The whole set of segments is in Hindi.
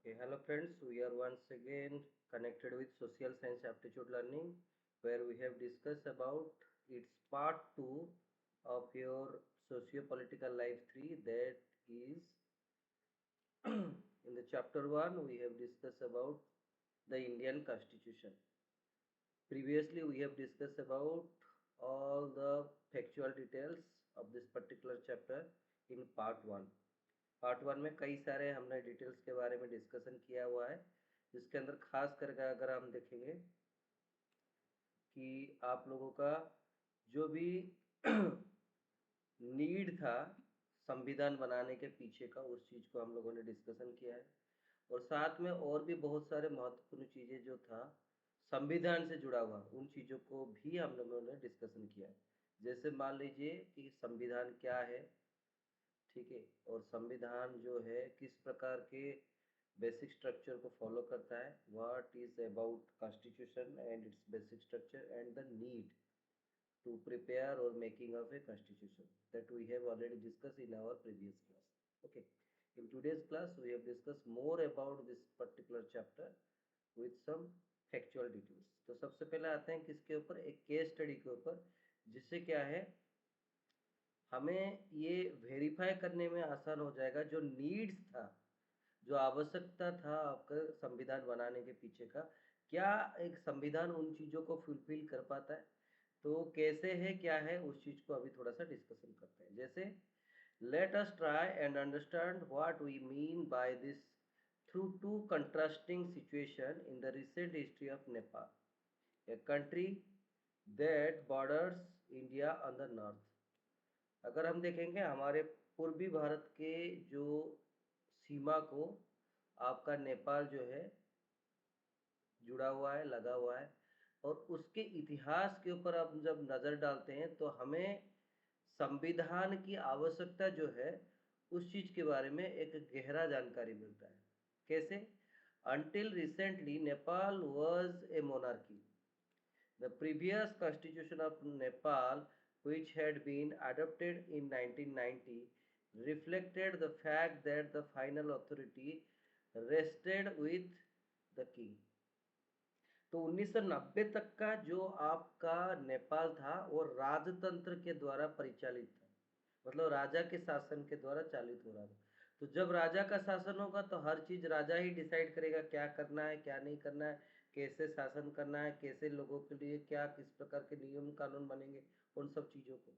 Okay, hello friends. We are once again connected with Social Science Aptitude Learning, where we have discussed about its part 2 of your Socio-Political Life 3. That is, in the chapter 1, we have discussed about the Indian Constitution. Previously, we have discussed about all the factual details of this particular chapter in part 1. Part one में कई सारे हमने डिटेल्स के बारे में डिस्कशन किया हुआ है, जिसके अंदर खास करके अगर हम देखेंगे कि आप लोगों का जो भी नीड था संविधान बनाने के पीछे का, उस चीज़ को हम लोगों ने डिस्कशन किया है। और साथ में और भी बहुत सारे महत्वपूर्ण चीज़ें जो था संविधान से जुड़ा हुआ, उन चीज़ों को भी हम लोगों ने डिस्कशन किया है। जैसे मान लीजिए कि संविधान क्या है, ठीक है, और संविधान जो है किस प्रकार के बेसिक स्ट्रक्चर को फॉलो करता है, what is about constitution and it's basic structure and the need to prepare or making of a constitution, that we have already discussed in our previous class. Okay, in today's class we have discussed more about this particular chapter with some factual details. तो सबसे पहले आते हैं किसके ऊपर, एक केस स्टडी के ऊपर, जिससे क्या है हमें ये वेरीफाई करने में आसान हो जाएगा जो नीड्स था, जो आवश्यकता था आपका संविधान बनाने के पीछे का, क्या एक संविधान उन चीज़ों को फुलफिल कर पाता है, तो कैसे है क्या है उस चीज़ को अभी थोड़ा सा डिस्कशन करते हैं। जैसे let us try and understand what we mean by this through two contrasting situation in the recent history of Nepal, a country that borders India on the north. अगर हम देखेंगे हमारे पूर्वी भारत के जो सीमा को आपका नेपाल जो है जुड़ा हुआ है, लगा हुआ है, और उसके इतिहास के ऊपर आप जब नज़र डालते हैं तो हमें संविधान की आवश्यकता जो है उस चीज़ के बारे में एक गहरा जानकारी मिलता है। कैसे? Until recently Nepal was a monarchy. The previous constitution of Nepal, which had been adopted in 1990, reflected the fact that the final authority rested with the king. तो 1990 तक का जो आपका नेपाल था वो राजतंत्र के द्वारा परिचालित था, मतलब राजा के शासन के द्वारा चालित हो रहा था। तो जब राजा का शासन होगा तो हर चीज राजा ही डिसाइड करेगा, क्या करना है क्या नहीं करना है, कैसे शासन करना है, कैसे लोगों के लिए क्या किस प्रकार के नियम कानून बनेंगे, उन सब चीजों को।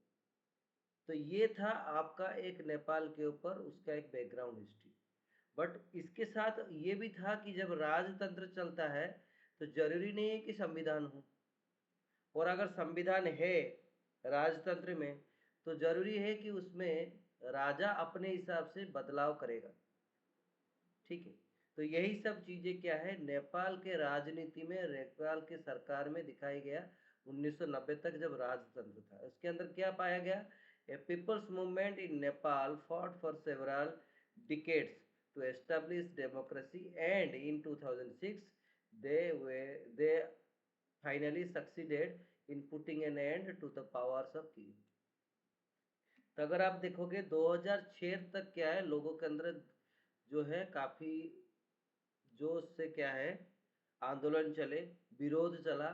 तो ये था आपका एक नेपाल के ऊपर उसका एक बैकग्राउंड हिस्ट्री। बट इसके साथ ये भी था कि जब राजतंत्र चलता है तो जरूरी नहीं है कि संविधान हो, और अगर संविधान है राजतंत्र में तो जरूरी है कि उसमें राजा अपने हिसाब से बदलाव करेगा। ठीक है, तो यही सब चीजें क्या है नेपाल के राजनीति में, नेपाल के सरकार में दिखाई गया 1990 तक जब राजतंत्र था। इसके अंदर क्या पाया गया, a people's movement in Nepal fought for several decades to establish democracy and in 2006 they finally succeeded in putting an end to the powers of king. तो अगर आप देखोगे 2006 तक क्या है लोगों के अंदर जो है काफी जोश से क्या है आंदोलन चले, विरोध चला,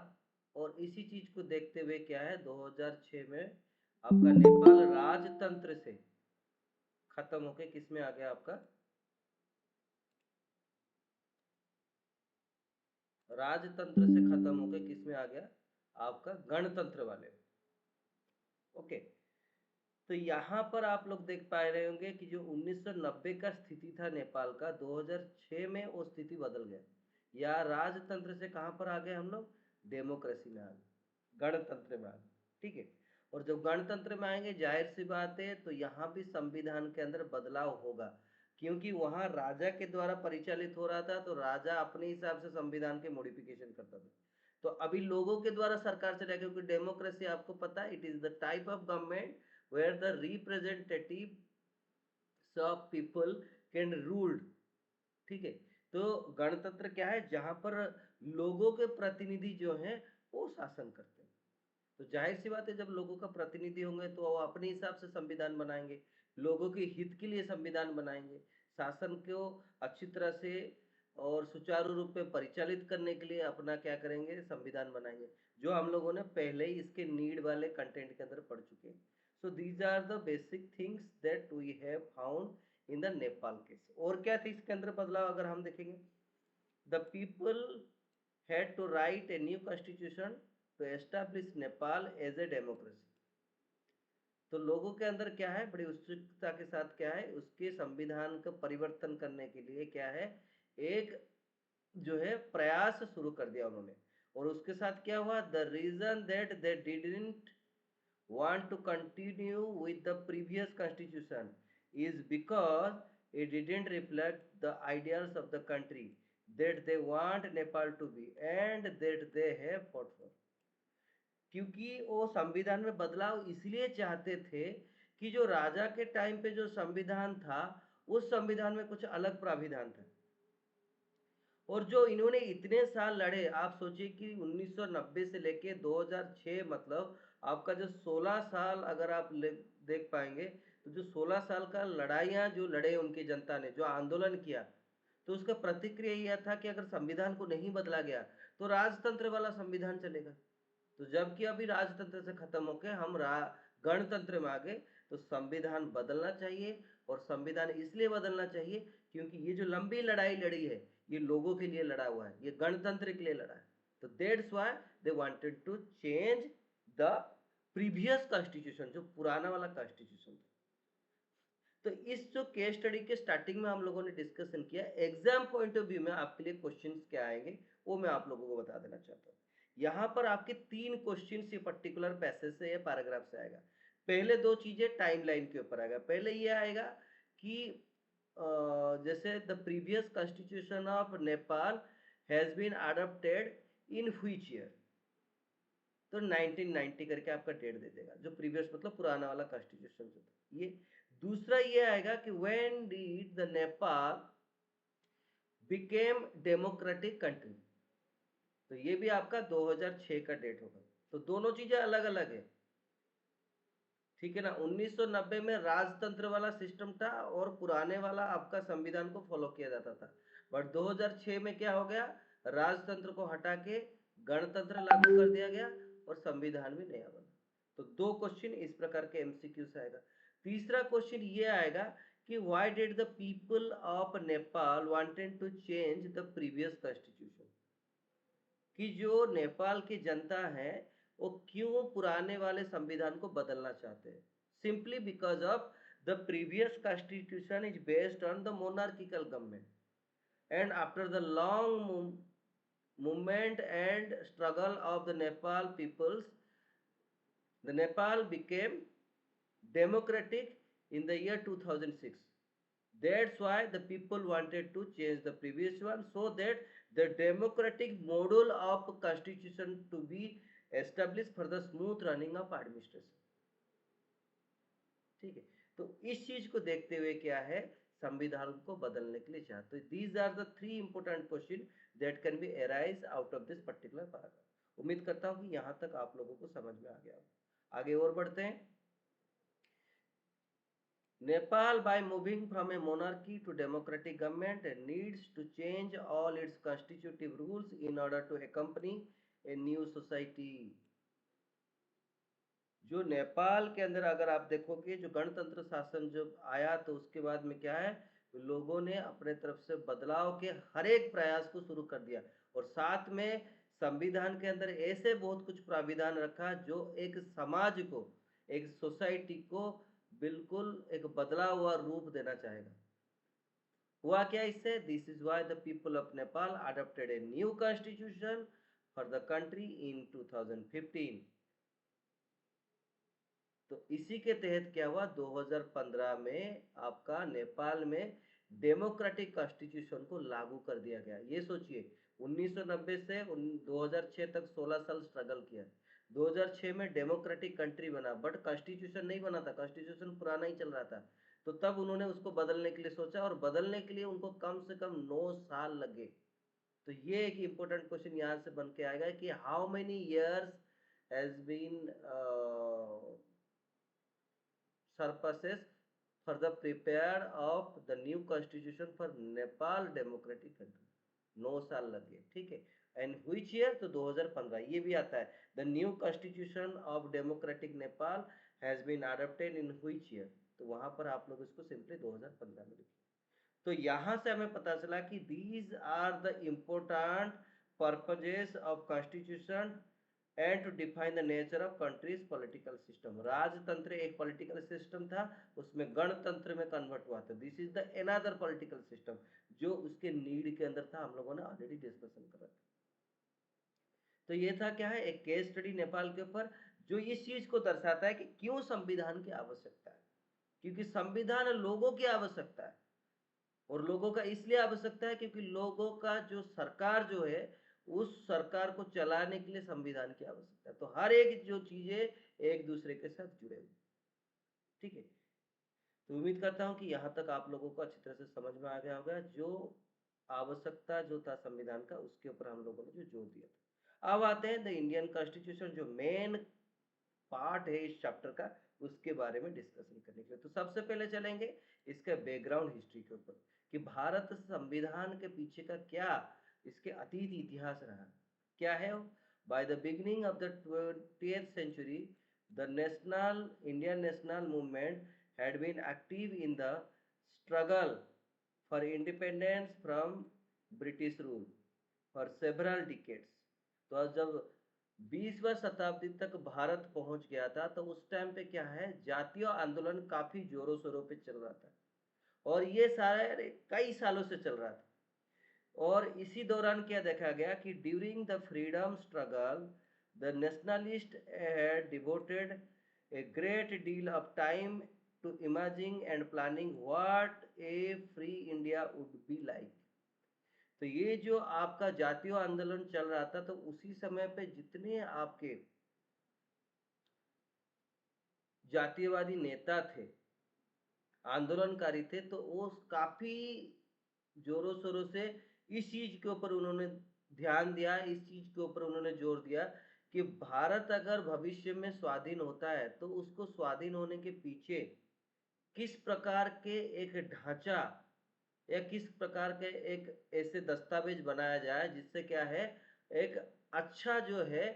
और इसी चीज को देखते हुए क्या है 2006 में आपका नेपाल राजतंत्र से खत्म होके किस में आ गया, आपका राजतंत्र से खत्म होके किस में आ गया, आपका गणतंत्र वाले। ओके, तो यहाँ पर आप लोग देख पा रहे होंगे कि जो 1990 का स्थिति था नेपाल का, 2006 में वो स्थिति बदल गया, या राजतंत्र से कहाँ पर आ गए हम लोग, डेमोक्रेसी में आ गए, गणतंत्र में आ गए। ठीक है, और जब गणतंत्र में आएंगे जाहिर सी बात है तो यहाँ भी संविधान के अंदर बदलाव होगा, क्योंकि वहां राजा के द्वारा परिचालित हो रहा था, तो राजा अपने हिसाब से संविधान के मॉडिफिकेशन करता था। तो अभी लोगों के द्वारा सरकार चला, क्योंकि डेमोक्रेसी आपको पता है it is the type of government where the representatives of people can rule। ठीक है, तो गणतंत्र क्या है, जहां पर लोगों के प्रतिनिधि जो हैं वो शासन करते हैं। तो जाहिर सी बात है जब लोगों का प्रतिनिधि होंगे तो वो अपने हिसाब से संविधान बनाएंगे, लोगों के हित के लिए संविधान बनाएंगे, शासन को अच्छी तरह से और सुचारू रूप में परिचालित करने के लिए अपना क्या करेंगे, संविधान बनाएंगे, जो हम लोगों ने पहले ही इसके नीड वाले कंटेंट के अंदर पढ़ चुके हैं। So these are the basic things that we have found in the Nepal case. और क्या थी इसके अंदर बदलाव अगर हम देखेंगे, the people had to write a new constitution to establish Nepal as a democracy. तो लोगों के अंदर क्या है, बड़ी उत्सुकता के साथ क्या है, उसके संविधान का परिवर्तन करने के लिए क्या है, एक जो है प्रयास शुरू कर दिया उन्होंने। और उसके साथ क्या हुआ, the reason that they didn't want to continue with the previous constitution is because it didn't reflect the ideals of the country that they want Nepal to be and that they have fought for। क्योंकि वो संविधान में बदलाव इसलिए चाहते थे कि जो राजा के टाइम पे जो संविधान था, उस संविधान में कुछ अलग प्राविधान था। और जो इन्होंने इतने साल लड़े, आप सोचिए कि 1990 से लेके 2006, मतलब आपका जो 16 साल अगर आप देख पाएंगे, तो जो 16 साल का लड़ाइयाँ जो लड़े उनकी जनता ने, जो आंदोलन किया, तो उसका प्रतिक्रिया यह था कि अगर संविधान को नहीं बदला गया तो राजतंत्र वाला संविधान चलेगा। तो जबकि अभी राजतंत्र से खत्म होकर हम गणतंत्र में आ गए, तो संविधान बदलना चाहिए। और संविधान इसलिए बदलना चाहिए क्योंकि ये जो लंबी लड़ाई लड़ी है, ये लोगों के लिए लड़ा हुआ है, ये गणतंत्र के लिए लड़ा है। तो that's why they wanted to change the previous constitution, जो पुराना वाला कॉन्स्टिट्यूशन था। तो इस जो केस स्टडी के स्टार्टिंग में हम लोगों ने डिस्कशन किया, एग्जाम पॉइंट ऑफ व्यू में आपके लिए क्वेश्चंस क्या आएंगे वो मैं आप लोगों को बता देना चाहता हूँ। यहाँ पर आपके 3 क्वेश्चन ये पर्टिकुलर पैसेज से या पैराग्राफ से आएगा। पहले 2 चीजें टाइमलाइन के ऊपर आएगा। पहले ये आएगा कि जैसे the previous constitution of Nepal has been adopted in which year, तो 1990 करके आपका डेट दे देगा, जो प्रीवियस मतलब पुराना वाला कॉन्स्टिट्यूशन जो था ये। दूसरा ये आएगा कि when did the Nepal became democratic country, तो ये भी आपका 2006 का डेट होगा। तो दोनों चीजें अलग अलग है, ठीक है ना। 1990 में राजतंत्र वाला सिस्टम था और पुराने वाला आपका संविधान को फॉलो किया जाता था। बट 2006 में क्या हो गया, राजतंत्र को हटा के गणतंत्र लागू कर दिया गया और संविधान भी नया बना। तो 2 क्वेश्चन इस प्रकार के एमसीक्यू से आएगा। तीसरा क्वेश्चन ये आएगा कि why did the people of Nepal wanted to change the previous constitution, कि जो नेपाल की जनता है वो क्यों पुराने वाले संविधान को बदलना चाहते हैं। Simply because of the previous constitution is based on the monarchical government and after the long movement and struggle of the Nepal peoples, the Nepal became democratic in the year 2006. That's why the people wanted to change the previous one so that the democratic model of constitution to be established for the smooth running of administration। ठीक है, तो इस चीज को देखते हुए क्या है, संविधान को बदलने के लिए चाहते। तो these are the 3 important question that can be arise out of this particular paragraph. उम्मीद करता हूं कि यहां तक आप लोगों को समझ में आ गया होगा। आगे और बढ़ते हैं। Nepal, by moving from a monarchy to democratic government, needs to change all its constitutive rules in order to accompany a new society। जो नेपाल के अंदर अगर आप देखोगे, जो गणतंत्र शासन जब आया तो उसके बाद में क्या है, लोगों ने अपने तरफ से बदलाव के हर एक प्रयास को शुरू कर दिया। और साथ में संविधान के अंदर ऐसे बहुत कुछ प्राविधान रखा जो एक समाज को, एक सोसाइटी को बिल्कुल एक बदला हुआ रूप देना चाहेगा। हुआ क्या इससे, this is why the people of Nepal adopted A new constitution for the country in 2015। तो इसी के तहत क्या हुआ, 2015 में आपका नेपाल में डेमोक्रेटिक कॉन्स्टिट्यूशन को लागू कर दिया गया। ये सोचिए 1990 से 2006 तक 16 साल स्ट्रगल किया, 2006 में डेमोक्रेटिक कंट्री बना, बट कॉन्स्टिट्यूशन नहीं बना था, कॉन्स्टिट्यूशन पुराना ही चल रहा था। तो तब उन्होंने उसको बदलने के लिए सोचा और बदलने के लिए उनको कम से कम 9 साल लगे। तो ये एक इंपॉर्टेंट क्वेश्चन यहाँ से बन के आएगा कि how many years has been surpasses for the prepare of the new constitution for Nepal democratic country। 9 साल लग गए, ठीक है। एंड व्हिच ईयर, तो 2015 ये भी आता है। The new constitution of democratic Nepal has been adopted in which year, तो वहां पर आप लोग इसको सिंपली 2015 में लिखिए। तो यहां से हमें पता चला कि these are the important purposes of constitution and to define the nature of country's political system. राजतंत्र एक पॉलिटिकल सिस्टम था, उसमें गणतंत्र में कन्वर्ट हुआ था। This is the another political system जो उसके नीड के अंदर था, हम लोगों ने ऑलरेडी डिस्कशन करा था। तो ये था क्या है, एक केस स्टडी नेपाल के ऊपर, जो इस चीज को दर्शाता है कि क्यों संविधान की आवश्यकता है। क्योंकि संविधान लोगों की आवश्यकता है, और लोगों का इसलिए आवश्यकता है क्योंकि लोगों का जो सरकार जो है, उस सरकार को चलाने के लिए संविधान की आवश्यकता है। तो हर एक जो चीजें एक दूसरे के साथ जुड़े हुए, ठीक है। तो उम्मीद करता हूं कि यहाँ तक आप लोगों को अच्छी तरह से समझ में आ गया होगा, जो आवश्यकता जो था संविधान का, उसके ऊपर हम लोगों ने जो जोर दिया था। अब आते हैं द इंडियन कॉन्स्टिट्यूशन, जो मेन पार्ट है इस चैप्टर का, उसके बारे में डिस्कशन करने के लिए। तो सबसे पहले चलेंगे इसका बैकग्राउंड हिस्ट्री के ऊपर, कि भारत संविधान के पीछे का क्या इसके अतीत इतिहास रहा, क्या है। By the beginning of the 20th century, the national Indian national movement had been active in the struggle for independence from British rule for several decades। तो जब 20वीं शताब्दी तक भारत पहुंच गया था, तो उस टाइम पे क्या है, जातीय आंदोलन काफी जोरों शोरों पे चल रहा था, और ये सारे कई सालों से चल रहा था। और इसी दौरान क्या देखा गया कि during the freedom struggle, the nationalist had devoted a great deal of time to imagining and planning what a free India would be like. तो ये जो आपका जातीय आंदोलन चल रहा था, तो उसी समय पे जितने आपके जातीयवादी नेता थे, आंदोलनकारी थे, तो वो काफी जोरों शोरों से इस चीज के ऊपर उन्होंने ध्यान दिया, इस चीज के ऊपर उन्होंने जोर दिया कि भारत अगर भविष्य में स्वाधीन होता है, तो उसको स्वाधीन होने के पीछे किस प्रकार के एक ढांचा या किस प्रकार के एक ऐसे दस्तावेज बनाया जाए, जिससे क्या है, एक अच्छा जो है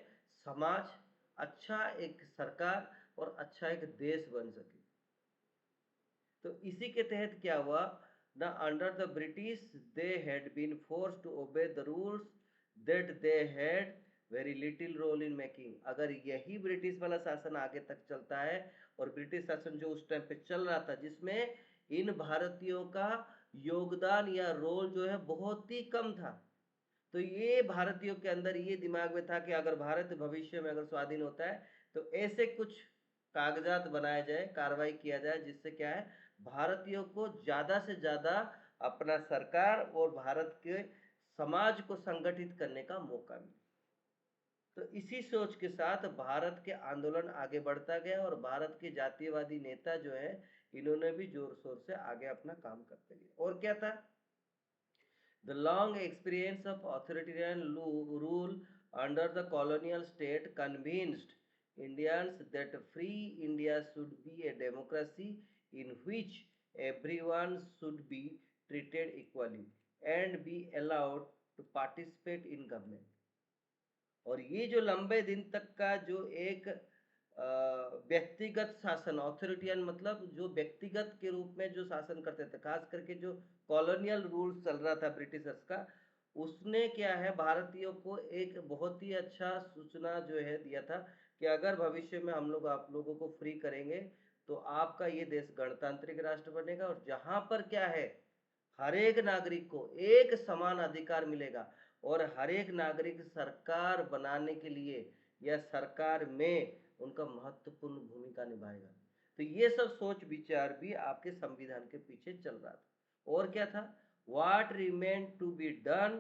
समाज, अच्छा एक सरकार और अच्छा एक देश बन सके। तो इसी के तहत क्या हुआ ना, under the British they had been force to obey the rules that they had very little role in making. अगर यही ब्रिटिश वाला शासन आगे तक चलता है, और ब्रिटिश शासन जो उस टाइम पे चल रहा था, जिसमें इन भारतीयों का योगदान या रोल जो है बहुत ही कम था, तो ये भारतीयों के अंदर ये दिमाग में था कि अगर भारत भविष्य में अगर स्वाधीन होता है, तो ऐसे कुछ कागजात बनाया जाए, कार्रवाई किया जाए, जिससे क्या है, भारतीयों को ज्यादा से ज्यादा अपना सरकार और भारत के समाज को संगठित करने का मौका मिले। तो इसी सोच के साथ भारत के आंदोलन आगे बढ़ता गया, और भारत के जातीयवादी नेता जो है, इन्होंने भी जोर शोर से आगे अपना काम करते गए। और क्या था, the long experience of authoritarian rule under the colonial state convinced Indians that free India should be a democracy in which everyone should be treated equally and be allowed to participate in government। और ये जो लंबे दिन तक का जो एक व्यक्तिगत शासन, ऑथोरिटियन मतलब जो व्यक्तिगत के रूप में जो शासन करते थे, खास करके जो कॉलोनियल रूल चल रहा था ब्रिटिशर्स का, उसने क्या है, भारतीयों को एक बहुत ही अच्छा सूचना जो है दिया था कि अगर भविष्य में हम लोग आप लोगों को फ्री करेंगे, तो आपका ये देश गणतांत्रिक राष्ट्र बनेगा, और जहां पर क्या है, हर एक नागरिक को एक समान अधिकार मिलेगा, और हर एक नागरिक सरकार बनाने के लिए या सरकार में उनका महत्वपूर्ण भूमिका निभाएगा। तो ये सब सोच विचार भी आपके संविधान के पीछे चल रहा था। और क्या था, what remain to be done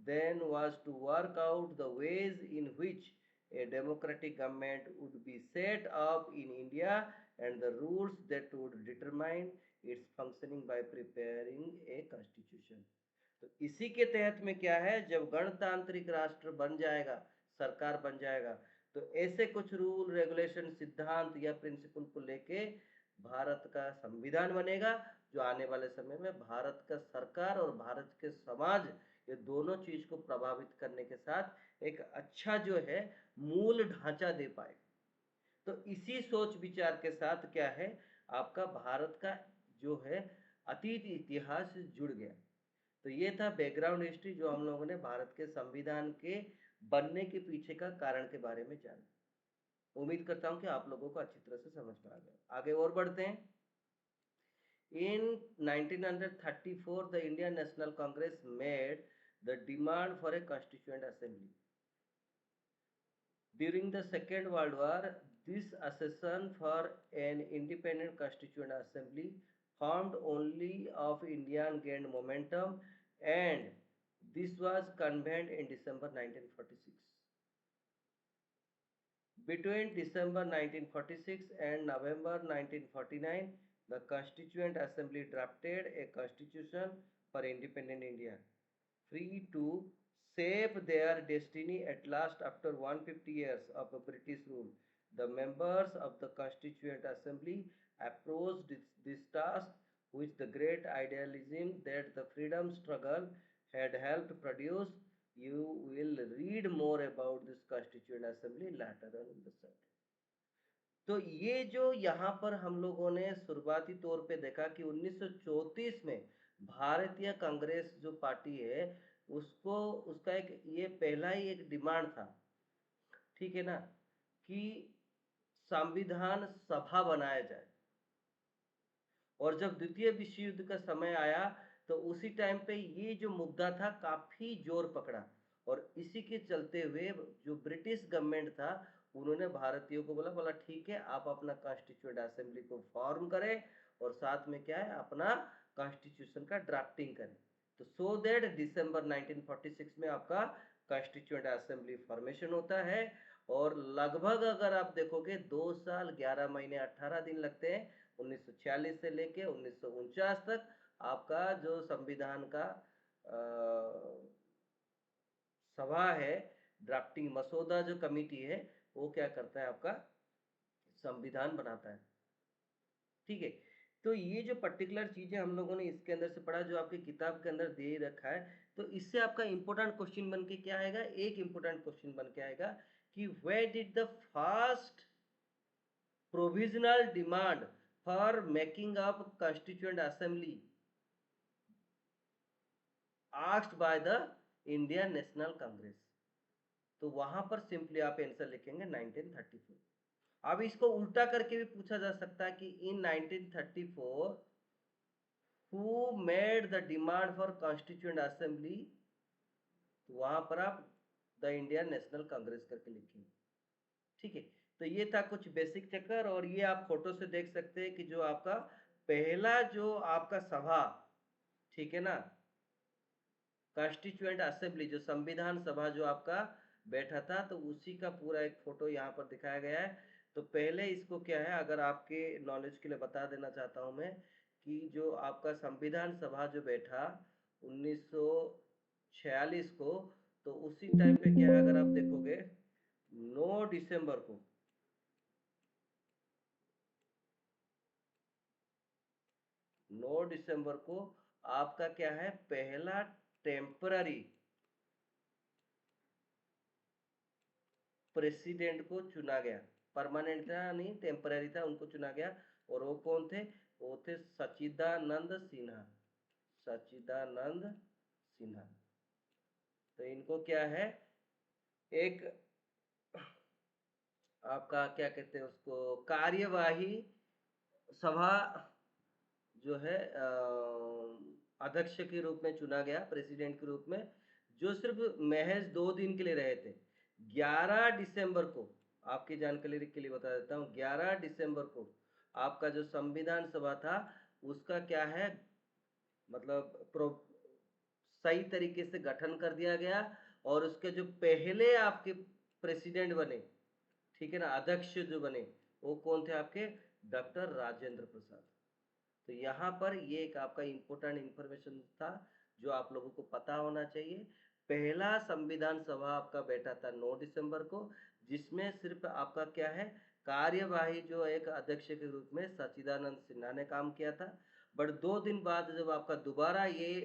then was to work out the ways in which a democratic government would be set up in India and the rules that would determine its functioning by preparing a constitution। तो इसी के तहत में क्या है, जब गणतांत्रिक राष्ट्र बन जाएगा, सरकार बन जाएगा, तो ऐसे कुछ रूल रेगुलेशन सिद्धांत या प्रिंसिपल को लेके भारत का संविधान बनेगा, जो आने वाले समय में भारत का सरकार और भारत के समाज ये दोनों चीज को प्रभावित करने के साथ एक अच्छा जो है मूल ढांचा दे पाए। तो इसी सोच विचार के साथ क्या है, आपका भारत का जो है अतीत इतिहास जुड़ गया। तो ये था बैकग्राउंड हिस्ट्री जो हम लोगों ने भारत के संविधान के बनने के पीछे का कारण के बारे में जाना। उम्मीद करता हूं कि आप लोगों को अच्छी तरह से समझ में आ गया। आगे और बढ़ते हैं। In 1934, the Indian National Congress made the demand for a constituent assembly. During the Second World War, this accession for an independent constituent assembly formed only of Indian gained momentum, and this was convened in December 1946. Between December 1946 and November 1949, the Constituent Assembly drafted a constitution for independent India, free to shape their destiny at last after 150 years of British rule. The members of the Constituent Assembly approached this task with the great idealism that the freedom struggle had helped produce. You will read more about this Constituent Assembly later on in the study. तो ये जो यहाँ पर हम लोगों ने शुरुआती तौर पे देखा कि 1934 में भारतीय कांग्रेस जो पार्टी है उसको उसका एक ये पहला ही एक डिमांड था, ठीक है ना, कि संविधान सभा बनाया जाए। और जब द्वितीय विश्व युद्ध का समय आया तो उसी टाइम पे ये जो मुद्दा था काफी जोर पकड़ा, और इसी के चलते हुए जो ब्रिटिश गवर्नमेंट था उन्होंने भारतीयों को बोला बोला ठीक है आप अपना कॉन्स्टिट्यूएंट असेंबली को फॉर्म करें और साथ में क्या है अपना कॉन्स्टिट्यूशन का ड्राफ्टिंग करें। तो सो दैट दिसंबर 1946 में आपका कॉन्स्टिट्यूएंट असेंबली फॉर्मेशन होता है। और लगभग अगर आप देखोगे 2 साल 11 महीने 18 दिन लगते हैं 1946 से लेके 1949 तक आपका जो संविधान का सभा है, ड्राफ्टिंग मसौदा जो कमिटी है वो क्या करता है आपका संविधान बनाता है, ठीक है। तो ये जो पर्टिकुलर चीजें हम लोगों ने इसके अंदर से पढ़ा जो आपकी किताब के अंदर दे रखा है, तो इससे आपका इंपॉर्टेंट क्वेश्चन बन के क्या आएगा, एक इंपॉर्टेंट क्वेश्चन बन के आएगा कि where did the first provisional demand for making up constituent assembly asked by the Indian National Congress। तो वहां पर सिंपली आप आंसर लिखेंगे 1934। अब इसको उल्टा करके भी पूछा जा सकता है कि इन 1934 who made the demand for constituent assembly, तो वहां पर आप द इंडियन नेशनल कांग्रेस करके लिखेंगे, ठीक है। तो ये था कुछ बेसिक चक्कर, और ये आप फोटो से देख सकते हैं कि जो आपका पहला जो आपका सभा, ठीक है ना, कॉन्स्टिट्यूएंट असेंबली जो संविधान सभा जो आपका बैठा था, तो उसी का पूरा एक फोटो यहाँ पर दिखाया गया है। तो पहले इसको क्या है, अगर आपके नॉलेज के लिए बता देना चाहता हूं मैं कि जो आपका संविधान सभा जो बैठा 1946 को, तो उसी टाइम पे क्या है अगर आप देखोगे 9 दिसंबर को 9 दिसंबर को आपका क्या है पहला टेम्पररी प्रेसिडेंट को चुना गया। परमानेंट था नहीं, टेम्पररी था, उनको चुना गया। और वो कौन थे, वो थे सच्चिदानंद सिन्हा, सच्चिदानंद सिन्हा। तो इनको क्या है एक आपका क्या कहते हैं उसको कार्यवाही सभा जो है अध्यक्ष के रूप में चुना गया, प्रेसिडेंट के रूप में, जो सिर्फ महज 2 दिन के लिए रहे थे। 11 दिसंबर को आपकी जानकारी के लिए बता देता हूँ, 11 दिसंबर को आपका जो संविधान सभा था उसका क्या है मतलब सही तरीके से गठन कर दिया गया। और उसके जो पहले आपके प्रेसिडेंट बने, ठीक है ना, अध्यक्ष जो बने वो कौन थे आपके डॉक्टर राजेंद्र प्रसाद। तो यहाँ पर ये एक आपका इंपॉर्टेंट इंफॉर्मेशन था जो आप लोगों को पता होना चाहिए। पहला संविधान सभा आपका बैठा था 9 दिसंबर को, जिसमें सिर्फ आपका क्या है कार्यवाही जो एक अध्यक्ष के रूप में सच्चिदानंद सिन्हा ने काम किया था। बट 2 दिन बाद जब आपका दोबारा ये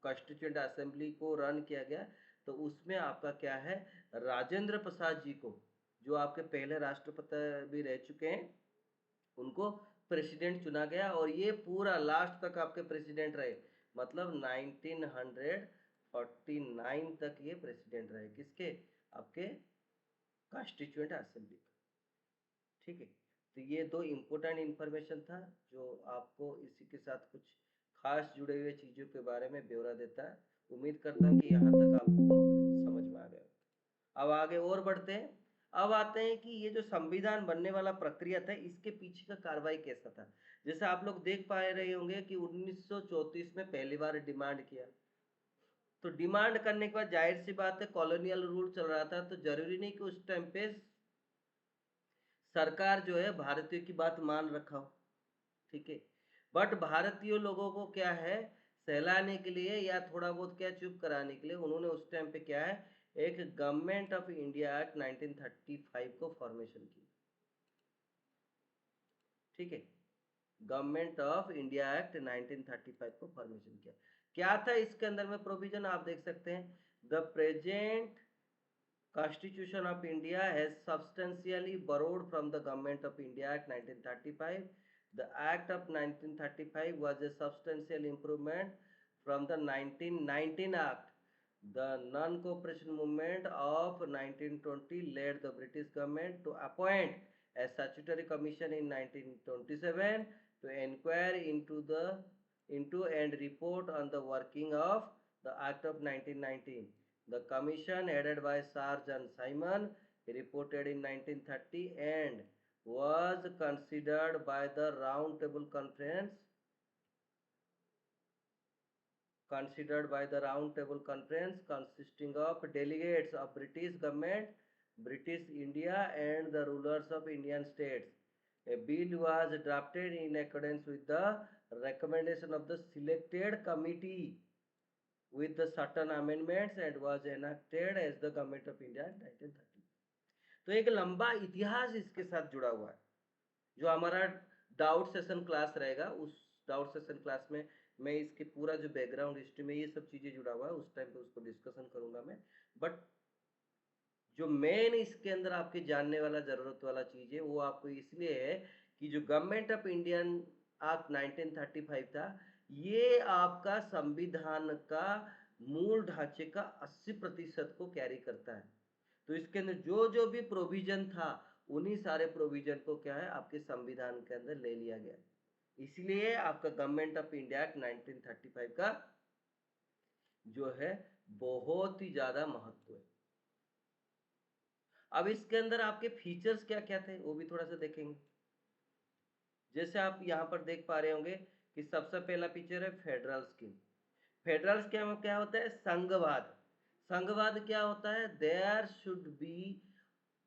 कॉन्स्टिट्यूएंट असेंबली को रन किया गया, तो उसमें आपका क्या है, राजेंद्र प्रसाद जी को, जो आपके पहले राष्ट्रपति भी रह चुके हैं, उनको प्रेसिडेंट चुना गया, और ये पूरा लास्ट तक आपके प्रेसिडेंट रहे, मतलब 1949 तक ये प्रेसिडेंट रहे, किसके, आपके कॉन्स्टिट्यूएंट असेंबली का। ठीक है, तो ये दो इम्पोर्टेंट इंफॉर्मेशन था जो आपको इसी के साथ कुछ खास जुड़े हुए चीज़ों के बारे में ब्यौरा देता है। उम्मीद करता हूँ कि यहाँ तक आपको समझ में आ गया। अब आगे और बढ़ते हैं। अब आते हैं कि ये जो संविधान बनने वाला प्रक्रिया था, इसके पीछे का कार्रवाई कैसा था। जैसे आप लोग देख पा रहे होंगे कि 1934 में पहली बार डिमांड किया, तो डिमांड करने के बाद जाहिर सी बात है कॉलोनियल रूल चल रहा था, तो जरूरी नहीं कि उस टाइम पे सरकार जो है भारतीयों की बात मान रखा हो। ठीक है, बट भारतीय लोगों को क्या है, सहलाने के लिए या थोड़ा बहुत क्या चुप कराने के लिए उन्होंने उस टाइम पे क्या है, एक गवर्नमेंट ऑफ इंडिया एक्ट 1935 को फॉर्मेशन की। ठीक है, गवर्नमेंट ऑफ इंडिया एक्ट 1935 को फॉर्मेशन किया। क्या था इसके अंदर में प्रोविजन, आप देख सकते हैं, the present Constitution of India has substantially borrowed from the Government of India Act 1935. The Act of 1935 was a substantial improvement from the 1919 Act. The non-cooperation movement of 1920 led the British government to appoint a statutory commission in 1927 to inquire into and report on the working of the Act of 1919. The commission, headed by Sir John Simon, reported in 1930 and was considered by the Round Table Conference consisting of delegates of British government, British India and the rulers of Indian states. A bill was drafted in accordance with the recommendation of the selected committee with the certain amendments and was enacted as the Government of India in 1930. तो एक लंबा इतिहास इसके साथ जुड़ा हुआ है। जो हमारा डाउट सेशन क्लास रहेगा, उस डाउट सेशन क्लास में मैं इसके पूरा जो बैकग्राउंड हिस्ट्री में ये सब चीजें जुड़ा हुआ है, उस टाइम पे उसको डिस्कशन करूंगा मैं। बट जो मेन इसके अंदर आपके जानने वाला जरूरत वाला चीज है वो आपको इसलिए है कि जो गवर्नमेंट ऑफ इंडियन एक्ट 1935 था, ये आपका संविधान का मूल ढांचे का 80% को कैरी करता है। तो इसके अंदर जो जो भी प्रोविजन था, उन्हीं सारे प्रोविजन को क्या है, आपके संविधान के अंदर ले लिया गया। इसलिए आपका गवर्नमेंट ऑफ इंडिया एक्ट 1935 का जो है बहुत ही ज्यादा महत्व है। अब इसके अंदर आपके फीचर्स क्या क्या थे वो भी थोड़ा सा देखेंगे। जैसे आप यहाँ पर देख पा रहे होंगे कि सबसे पहला फीचर है फेडरल स्कीम। फेडरल स्कीम क्या होता है, संघवाद। संघवाद क्या होता है, there should be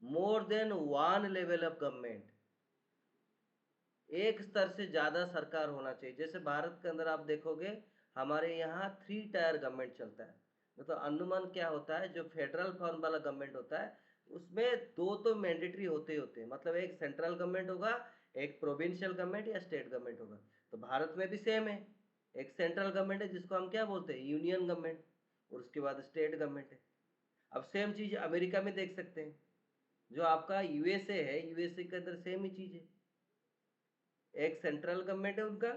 more than one level of government, एक स्तर से ज्यादा सरकार होना चाहिए। जैसे भारत के अंदर आप देखोगे हमारे यहाँ 3 टायर गवर्नमेंट चलता है। मतलब अनुमान क्या होता है, जो फेडरल फॉर्म वाला गवर्नमेंट होता है उसमें दो तो मैंडेटरी होते ही होते हैं, मतलब एक सेंट्रल गवर्नमेंट होगा, एक प्रोविंशियल गवर्नमेंट या स्टेट गवर्नमेंट होगा। तो भारत में भी सेम है, एक सेंट्रल गवर्नमेंट है जिसको हम क्या बोलते हैं, यूनियन गवर्नमेंट, और उसके बाद स्टेट गवर्नमेंट है। अब सेम चीज अमेरिका में देख सकते हैं, जो आपका यूएसए है, यूएसए के अंदर सेम ही चीज है, एक सेंट्रल गवर्नमेंट है उनका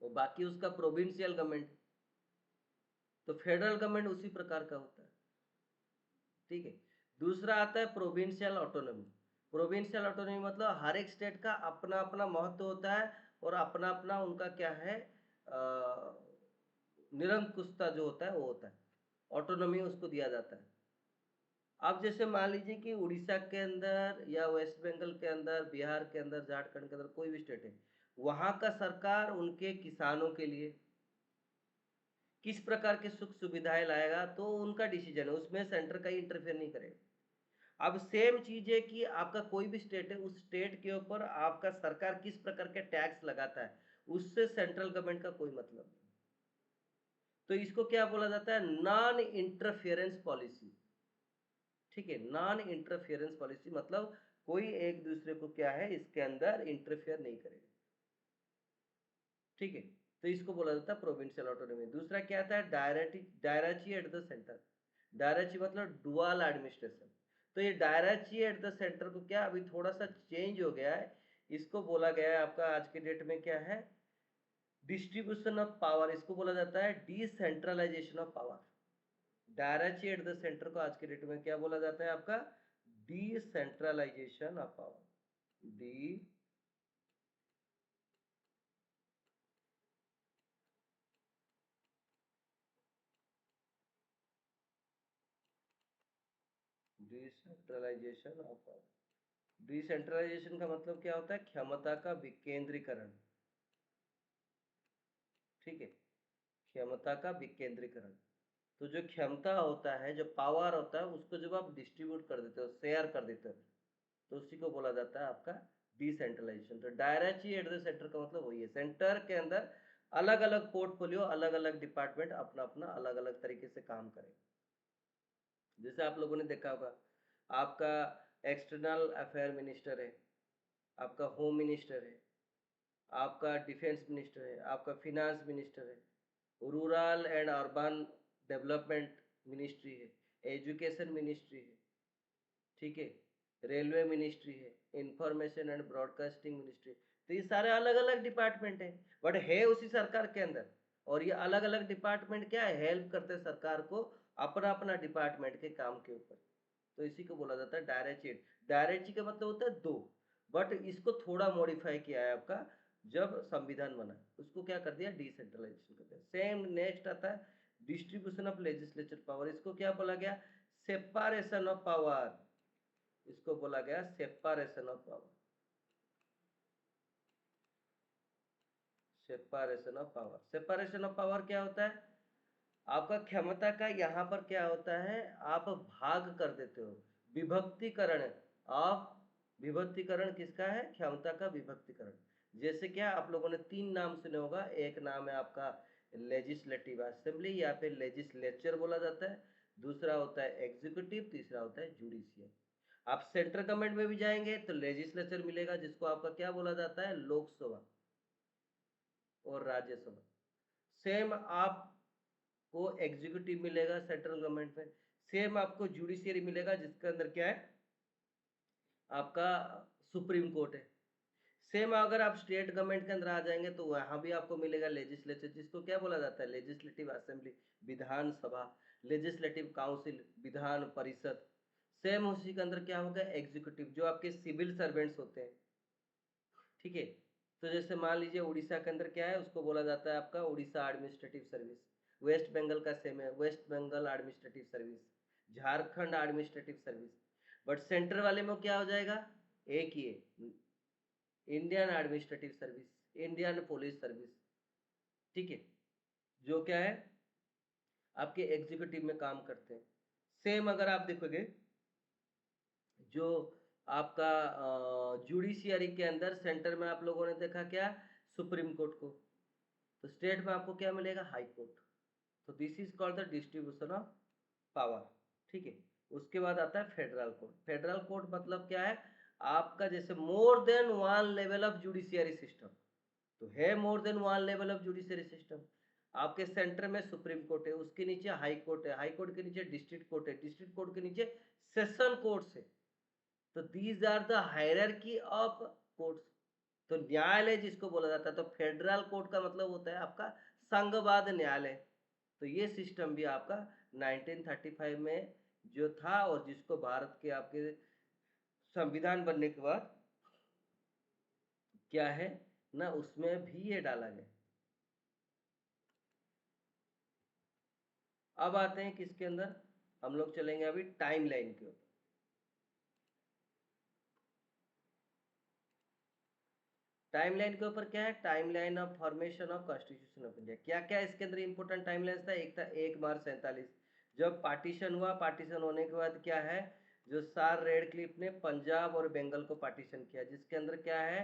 और बाकी उसका प्रोविंशियल गवर्नमेंट। तो फेडरल गवर्नमेंट उसी प्रकार का होता है। ठीक है, दूसरा आता है प्रोविंशियल ऑटोनॉमी। प्रोविंशियल ऑटोनॉमी मतलब हर एक स्टेट का अपना अपना महत्व होता है और अपना अपना उनका क्या है, निरंकुशता जो होता है वो होता है, ऑटोनॉमी उसको दिया जाता है। अब जैसे मान लीजिए कि उड़ीसा के अंदर या वेस्ट बंगाल के अंदर, बिहार के अंदर, झारखंड के अंदर कोई भी स्टेट है, वहां का सरकार उनके किसानों के लिए किस प्रकार के सुख सुविधाएं लाएगा तो उनका डिसीजन है, उसमें सेंटर का इंटरफेयर नहीं करेगा। अब सेम चीज है कि आपका कोई भी स्टेट है, उस स्टेट के ऊपर आपका सरकार किस प्रकार के टैक्स लगाता है, उससे सेंट्रल गवर्नमेंट का कोई मतलब नहीं। तो इसको क्या बोला जाता है, नॉन इंटरफेरेंस पॉलिसी। ठीक है, नॉन इंटरफेरेंस पॉलिसी मतलब कोई एक दूसरे को क्या है इसके अंदर इंटरफेयर नहीं करेगा। ठीक है, तो इसको बोला जाता है प्रोविंशियल ऑटोनॉमी। दूसरा क्या आता है, डायराची एट द सेंटर। डायराची मतलब डुअल एडमिनिस्ट्रेशन। तो ये डायराची एट द सेंटर को क्या अभी थोड़ा सा चेंज हो गया है, इसको बोला गया है आपका आज के डेट में क्या है, डिस्ट्रीब्यूशन ऑफ पावर। इसको बोला जाता है decentralisation of power. Directly at the centre को आज के डेट में क्या बोला जाता है आपका, decentralisation of power. Decentralisation of power. Decentralisation का मतलब क्या होता है, क्षमता का विकेंद्रीकरण। ठीक है, क्षमता का विकेंद्रीकरण। तो जो क्षमता होता है, जो पावर होता है, उसको जब आप डिस्ट्रीब्यूट कर देते हो, शेयर कर देते हो, तो उसी को बोला जाता है आपका डिसेंट्रलाइजेशन। तो डायरेक्टली एट द सेंटर का मतलब वही है, सेंटर के अंदर अलग अलग पोर्टफोलियो, अलग अलग डिपार्टमेंट अपना अपना अलग अलग तरीके से काम करें। जैसे आप लोगों ने देखा होगा, आपका एक्सटर्नल अफेयर मिनिस्टर है, आपका होम मिनिस्टर है, आपका डिफेंस मिनिस्टर है, आपका फिनांस मिनिस्टर है, rural and urban development ministry है, एजुकेशन मिनिस्ट्री है, ठीक है, रेलवे मिनिस्ट्री है, इंफॉर्मेशन एंड ब्रॉडकास्टिंग मिनिस्ट्री। तो ये सारे अलग अलग डिपार्टमेंट है, बट है उसी सरकार के अंदर। और ये अलग अलग डिपार्टमेंट क्या है, हेल्प करते हैं सरकार को अपना अपना डिपार्टमेंट के काम के ऊपर। तो इसी को बोला जाता है डायरेक्ट चीट। डायरेक्ट चीट का मतलब होता है दो, बट इसको थोड़ा मॉडिफाई किया है आपका, जब संविधान बना उसको क्या कर दिया, डिसेंट्रलाइजेशन कर दिया। सेम नेक्स्ट आता है डिस्ट्रीब्यूशन ऑफ लेजिस्लेचर पावर। इसको क्या बोला गया, सेपारेशन ऑफ पावर। इसको बोला गया separation of power. Separation of power, separation of power क्या होता है, आपका क्षमता का यहाँ पर क्या होता है, आप भाग कर देते हो, विभक्तिकरण। आप विभक्तिकरण किसका है, क्षमता का विभक्तिकरण। जैसे क्या आप लोगों ने तीन नाम सुने होगा, एक नाम है आपका लेजिस्लेटिव असेंबली या फिर लेजिस्लेचर बोला जाता है, दूसरा होता है एग्जीक्यूटिव, तीसरा होता है जुडिशियल। आप सेंट्रल गवर्नमेंट में भी जाएंगे तो लेजिस्लेचर मिलेगा, जिसको आपका क्या बोला जाता है, लोकसभा और राज्यसभा। सेम आपको एग्जीक्यूटिव मिलेगा सेंट्रल गवर्नमेंट में। सेम आपको जुडिशियरी मिलेगा, जिसके अंदर क्या है आपका सुप्रीम कोर्ट है। सेम अगर आप स्टेट गवर्नमेंट के अंदर आ जाएंगे तो वहां भी आपको मिलेगा लेजिस्लेचर, जिसको क्या बोला जाता है, लेजिस्लेटिव असेंबली, विधानसभा, legislative council, Vidhan Parishad. Same उसी के अंदर क्या होगा, एग्जीक्यूटिव, जो आपके सिविल सर्वेंट्स होते हैं। ठीक है, तो जैसे मान लीजिए उड़ीसा के अंदर क्या है, उसको बोला जाता है आपका Orissa administrative service. West Bengal का सेम है, West Bengal administrative service, Jharkhand administrative service. But centre वाले में क्या हो जाएगा, एक ही है, Indian administrative service, Indian police service. ठीक है, जो क्या है आपके एग्जीक्यूटिव में काम करते हैं। सेम अगर आप देखोगे, जो आपका जुडिशियरी के अंदर सेंटर में आप लोगों ने देखा क्या, सुप्रीम कोर्ट को, तो स्टेट में आपको क्या मिलेगा, हाई कोर्ट। तो this is called the distribution of power. ठीक है, उसके बाद आता है फेडरल कोर्ट। फेडरल कोर्ट मतलब क्या है, आपका जैसे more than one level of judiciary system. तो है more than one level of judiciary system. आपके सेंटर में सुप्रीम कोर्ट है, उसके नीचे हाई कोर्ट है, हाई कोर्ट के नीचे डिस्ट्रिक्ट कोर्ट है, डिस्ट्रिक्ट कोर्ट के नीचे सेशन कोर्ट्स है। तो these are the hierarchy of courts. तो न्यायालय जिसको बोला जाता है, तो फेडरल कोर्ट का मतलब होता है आपका संघवाद न्यायालय। तो ये सिस्टम भी आपका 1935 में जो था, और जिसको भारत के आपके संविधान बनने के बाद क्या है ना, उसमें भी ये डाला गया। अब आते हैं किसके अंदर, हम लोग चलेंगे अभी टाइमलाइन के ऊपर। टाइमलाइन के ऊपर क्या है, timeline of formation of constitution of India. क्या क्या इसके अंदर इंपॉर्टेंट टाइमलाइन था, एक था 1 मार्च 47, जब पार्टीशन हुआ। पार्टीशन होने के बाद क्या है, जो सर रेडक्लिफ ने पंजाब और बंगाल को पार्टीशन किया, जिसके अंदर क्या है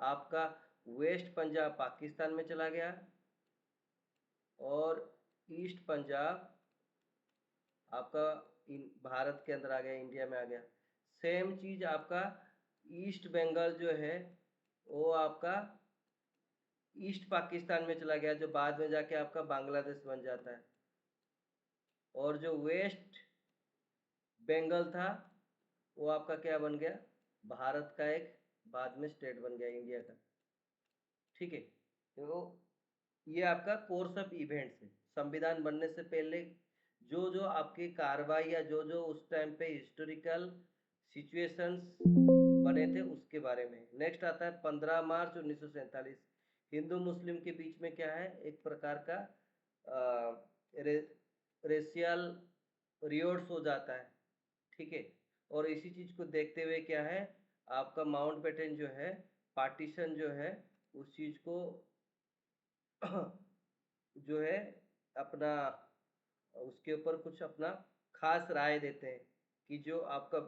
आपका वेस्ट पंजाब पाकिस्तान में चला गया, और ईस्ट पंजाब आपका भारत के अंदर आ गया, इंडिया में आ गया। सेम चीज आपका ईस्ट बंगाल जो है वो आपका ईस्ट पाकिस्तान में चला गया, जो बाद में जाके आपका बांग्लादेश बन जाता है। और जो वेस्ट बंगाल था वो आपका क्या बन गया, भारत का एक बाद में स्टेट बन गया इंडिया का। ठीक है, तो ये आपका कोर्स ऑफ इवेंट्स है संविधान बनने से पहले, जो जो आपकी कार्रवाई या जो जो उस टाइम पे हिस्टोरिकल सिचुएशंस बने थे उसके बारे में। नेक्स्ट आता है 15 मार्च 1947। हिंदू मुस्लिम के बीच में क्या है, एक प्रकार का रे, रेशियल रियोट्स हो जाता है। ठीक है, और इसी चीज को देखते हुए क्या है, आपका माउंटबेटन जो है पार्टीशन जो है उस चीज को जो है अपना उसके ऊपर कुछ अपना खास राय देते हैं कि जो आपका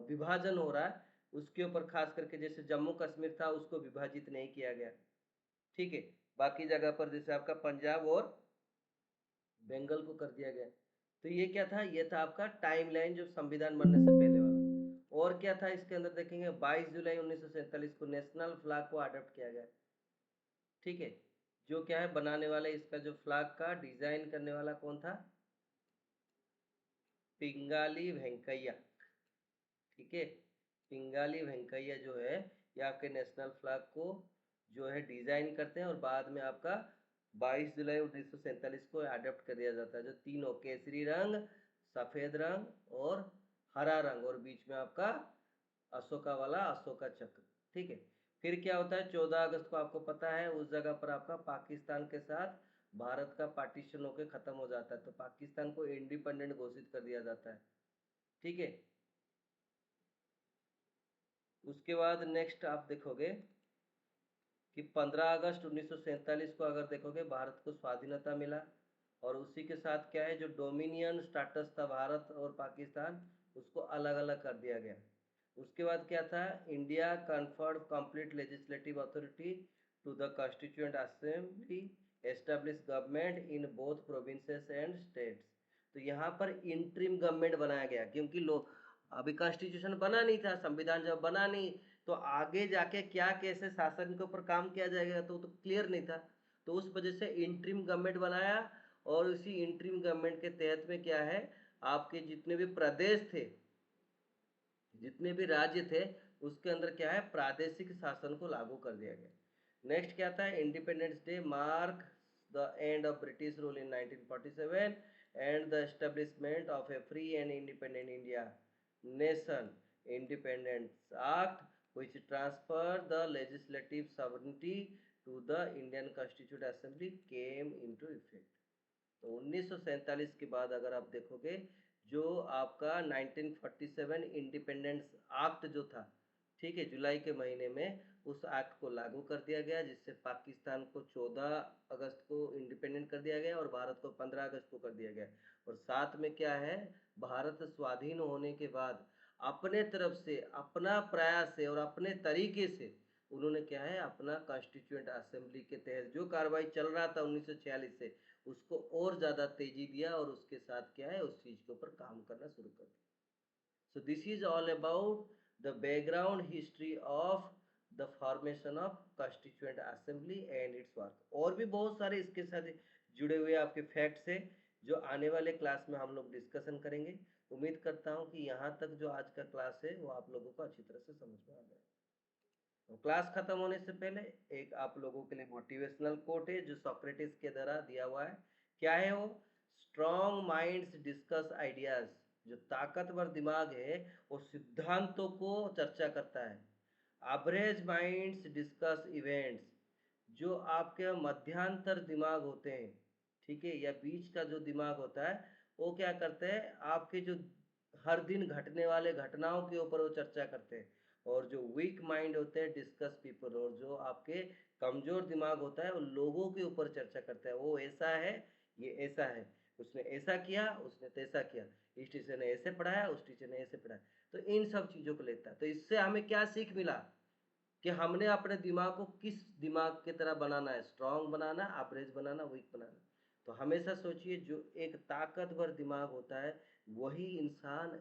विभाजन हो रहा है उसके ऊपर खास करके, जैसे जम्मू कश्मीर था उसको विभाजित नहीं किया गया। ठीक है, बाकी जगह पर जैसे आपका पंजाब और बंगाल को कर दिया गया। तो ये क्या था, ये था आपका टाइमलाइन जो संविधान बनने से पहले वाला। और क्या था इसके अंदर देखेंगे, 22 जुलाई 1947 को नेशनल फ्लैग को अडॉप्ट किया गया। ठीक है, जो क्या है बनाने वाले इसका जो फ्लैग का डिजाइन करने वाला कौन था, पिंगाली वेंकैया। ठीक है, पिंगाली वेंकैया जो है ये आपके नेशनल फ्लैग को जो है डिजाइन करते हैं, और बाद में आपका 22 जुलाई 1947 को अडॉप्ट कर दिया जाता है, जो तीनों केसरी रंग, सफेद रंग और हरा रंग, और बीच में आपका अशोका वाला अशोका चक्र। ठीक है, फिर क्या होता है 14 अगस्त को आपको पता है उस जगह पर आपका पाकिस्तान के साथ भारत का पार्टीशन होकर खत्म हो जाता है, तो पाकिस्तान को इंडिपेंडेंट घोषित कर दिया जाता है। ठीक है, उसके बाद नेक्स्ट आप देखोगे कि 15 अगस्त 1947 को अगर देखोगे भारत को स्वाधीनता मिला, और उसी के साथ क्या है जो डोमिनियन स्टेटस था भारत और पाकिस्तान उसको अलग अलग कर दिया गया। उसके बाद क्या था, India conferred complete legislative authority to the constituent assembly establish government in both provinces and states. तो यहाँ पर इंटरिम गवर्नमेंट बनाया गया, क्योंकि लोग अभी कॉन्स्टिट्यूशन बना नहीं था, संविधान जब बना नहीं तो आगे जाके क्या कैसे शासन के ऊपर काम किया जाएगा तो क्लियर नहीं था। तो उस वजह से इंटरिम गवर्नमेंट बनाया, और उसी इंटरिम गवर्नमेंट के तहत में क्या है, आपके जितने भी प्रदेश थे, जितने भी राज्य थे, उसके अंदर क्या है प्रादेशिक शासन को लागू कर दिया गया। नेक्स्ट क्या था, independence day mark the end of British rule in 1947 and the establishment of A free and independent India nation. Independence act which transfer the legislative sovereignty to the Indian Constituent Assembly came into effect। तो 1947 के बाद अगर आप देखोगे जो आपका 1947 इंडिपेंडेंस एक्ट जो था, ठीक है, जुलाई के महीने में उस एक्ट को लागू कर दिया गया, जिससे पाकिस्तान को 14 अगस्त को इंडिपेंडेंट कर दिया गया और भारत को 15 अगस्त को कर दिया गया। और साथ में क्या है, भारत स्वाधीन होने के बाद अपने तरफ से अपना प्रयास से और अपने तरीके से उन्होंने क्या है अपना कॉन्स्टिट्यूएंट असेंबली के तहत जो कार्रवाई चल रहा था 1946 से उसको और ज़्यादा तेजी दिया, और उसके साथ क्या है उस चीज़ के ऊपर काम करना शुरू कर दिया। So this is all about the background history of the formation of Constituent Assembly and its work। और भी बहुत सारे इसके साथ जुड़े हुए आपके फैक्ट्स हैं जो आने वाले क्लास में हम लोग डिस्कशन करेंगे। उम्मीद करता हूँ कि यहाँ तक जो आज का क्लास है वो आप लोगों को अच्छी तरह से समझ में आ गया। तो क्लास खत्म होने से पहले एक आप लोगों के लिए मोटिवेशनल कोट है जो सोक्रेटिस के द्वारा दिया हुआ है। क्या है वो, स्ट्रॉन्ग माइंड्स डिस्कस आइडियाज। जो ताकतवर दिमाग है वो सिद्धांतों को चर्चा करता है। Average minds discuss events. जो आपके मध्यांतर दिमाग होते हैं, ठीक है, या बीच का जो दिमाग होता है वो क्या करते हैं, आपके जो हर दिन घटने वाले घटनाओं के ऊपर वो चर्चा करते हैं। और जो वीक माइंड होते हैं डिस्कस पीपल, और जो आपके कमजोर दिमाग होता है वो लोगों के ऊपर चर्चा करता है, वो ऐसा है, ये ऐसा है, उसने ऐसा किया, उसने तैसा किया, इस टीचर ने ऐसे पढ़ाया, उस टीचर ने ऐसे पढ़ाया। तो इन सब चीजों को लेता है। तो इससे हमें क्या सीख मिला कि हमने अपने दिमाग को किस दिमाग की तरह बनाना है, स्ट्रांग बनाना, एवरेज बनाना, वीक बनाना। तो हमेशा सोचिए जो एक ताकतवर दिमाग होता है वही इंसान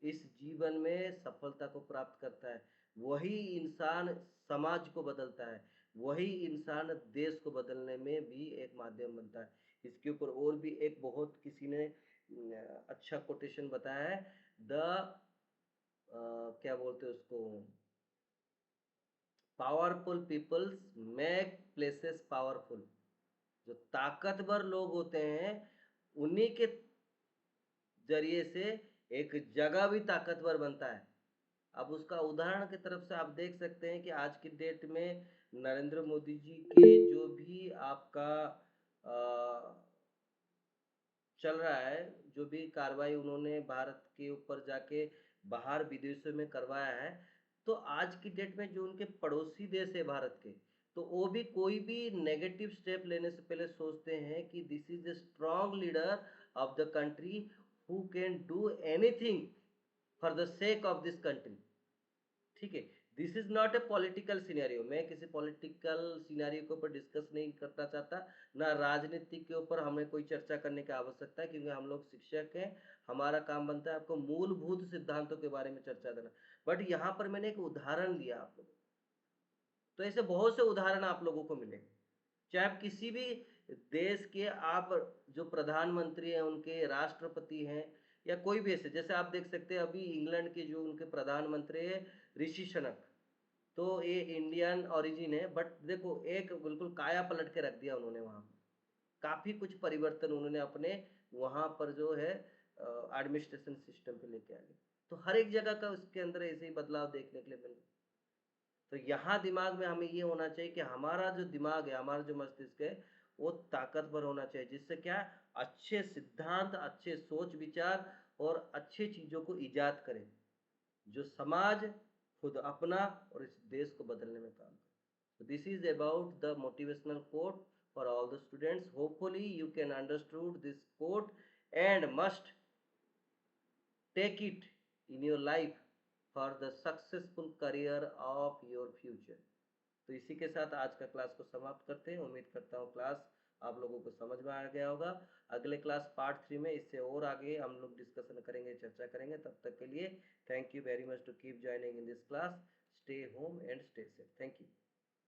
इस जीवन में सफलता को प्राप्त करता है, वही इंसान समाज को बदलता है, वही इंसान देश को बदलने में भी एक माध्यम बनता है। इसके ऊपर और भी एक बहुत किसी ने अच्छा कोटेशन बताया है। द क्या बोलते हैं उसको, powerful peoples make places powerful. जो ताकतवर लोग होते हैं उन्हीं के जरिए से एक जगह भी ताकतवर बनता है। अब उसका उदाहरण की तरफ से आप देख सकते हैं कि आज की डेट में नरेंद्र मोदी जी के जो भी आपका चल रहा है, जो भी कार्रवाई उन्होंने भारत के ऊपर जाके बाहर विदेशों में करवाया है, तो आज की डेट में जो उनके पड़ोसी देश है भारत के, तो वो भी कोई भी नेगेटिव स्टेप लेने से पहले सोचते हैं कि this is the strong leader of the country who can do anything for the sake of this country. ठीक है, this is not a political scenario, मैं किसी पॉलिटिकल सिनेरियो के ऊपर डिस्कस नहीं करना चाहता, ना राजनीति के ऊपर हमें कोई चर्चा करने की आवश्यकता है, क्योंकि हम लोग शिक्षक हैं, हमारा काम बनता है आपको मूलभूत सिद्धांतों के बारे में चर्चा देना। बट यहाँ पर मैंने एक उदाहरण दिया आप लोगों को, तो ऐसे बहुत से उदाहरण आप लोगों को मिलेंगे, चाहे आप किसी भी देश के आप जो प्रधानमंत्री हैं, उनके राष्ट्रपति हैं, या कोई भी ऐसे, जैसे आप देख सकते हैं अभी इंग्लैंड के जो उनके प्रधानमंत्री है ऋषि सुनक, तो ये इंडियन ओरिजिन है, बट देखो एक बिल्कुल काया पलट के रख दिया उन्होंने वहां पर, काफी कुछ परिवर्तन उन्होंने अपने वहां पर जो है एडमिनिस्ट्रेशन सिस्टम पे लेके आ गए। तो हर एक जगह का उसके अंदर ऐसे ही बदलाव देखने के लिए मिल। तो यहाँ दिमाग में हमें ये होना चाहिए कि हमारा जो दिमाग है, हमारा जो मस्तिष्क है, वो ताकतवर होना चाहिए, जिससे क्या अच्छे सिद्धांत, अच्छे सोच विचार और अच्छे चीजों को इजाद करें, जो समाज, खुद अपना और इस देश को बदलने में काम करे। So this is about the motivational quote for all the students. Hopefully you can understood this quote and must take it in your life for the successful career of your future. तो इसी के साथ आज का क्लास को समाप्त करते हैं। उम्मीद करता हूँ क्लास आप लोगों को समझ में आ गया होगा। अगले क्लास पार्ट 3 में इससे और आगे हम लोग डिस्कशन करेंगे, चर्चा करेंगे। तब तक के लिए thank you very much to keep joining in this class. Stay home and stay safe. Thank you.